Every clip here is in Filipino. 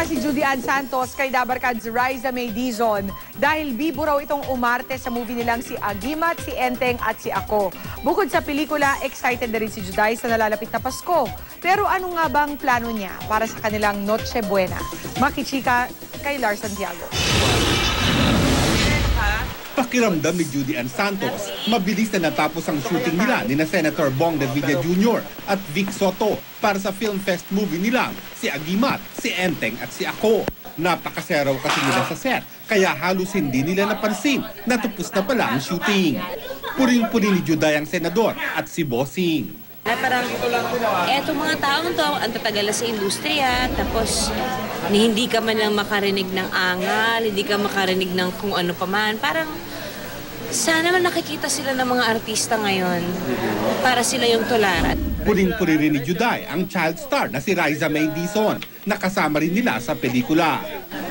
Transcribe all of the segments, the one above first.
Natuwa si Judy Ann Santos kay Dabarkad's Riza May Dizon dahil bibo raw itong umarte sa movie nilang si Agimat, si Enteng at si Ako. Bukod sa pelikula, excited na rin si Juday sa nalalapit na Pasko. Pero ano nga bang plano niya para sa kanilang Noche Buena? Makichika kay Lars Santiago. Pakiramdam ni Judy Ann Santos, mabilis na natapos ang shooting nila ni na Senator Bong Revilla Jr. at Vic Soto para sa Film Fest movie nilang si Agimat, si Enteng at si Ako. Napakaseraw kasi nila sa set, kaya halos hindi nila napansin na tapos na pala ang shooting. Puring-puri ni Juday ang senador at si Bossing. Ay parang, eto mga taong to, ang tatagal sa industriya, tapos hindi ka man lang makarinig ng angal, hindi ka makarinig ng kung ano pa man. Parang, sana man nakikita sila ng mga artista ngayon para sila yung tularan. Puring-puri rin ni Juday ang child star na si Riza May Dizon, na kasama rin nila sa pelikula.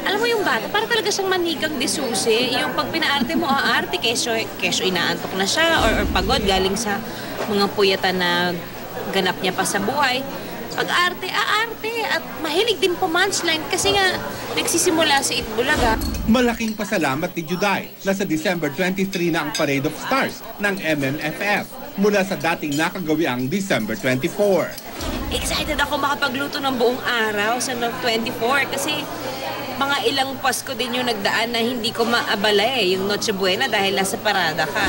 Alam mo yung bata, para talaga siyang manikang desusi. Yung pag pinaarte mo, aarte, keso inaantok na siya or pagod galing sa mga puyatan na ganap niya pa sa buhay. Pag arte, aarte. At mahilig din po punchline kasi nga nagsisimula sa Itbulaga. Malaking pasalamat ni Juday na sa December 23 na ang Parade of Stars ng MMFF mula sa dating nakagawiang December 24. Excited ako makapagluto ng buong araw sa 24 kasi mga ilang Pasko din yung nagdaan na hindi ko maabala yung Noche Buena dahil nasa parada ka.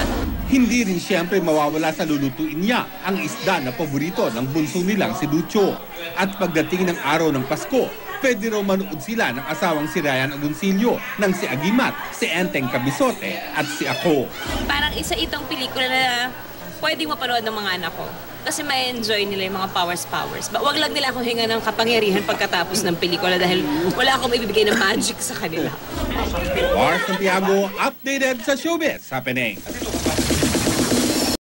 Hindi rin siyempre mawawala sa lulutuin niya ang isda na paborito ng bunso nilang si Lucho. At pagdating ng araw ng Pasko, pwede raw manood sila ng asawang si Ryan Agoncillo ng si Agimat, si Enteng Cabizote at si Ako. Parang isa itong pelikula na pwedeng mapanood ng mga anak ko. Kasi ma-enjoy nila yung mga powers. Wag lang nila akong hinga ng kapangyarihan pagkatapos ng pelikula dahil wala akong ibibigay ng magic sa kanila. Lars Santiago, updated sa showbiz happening.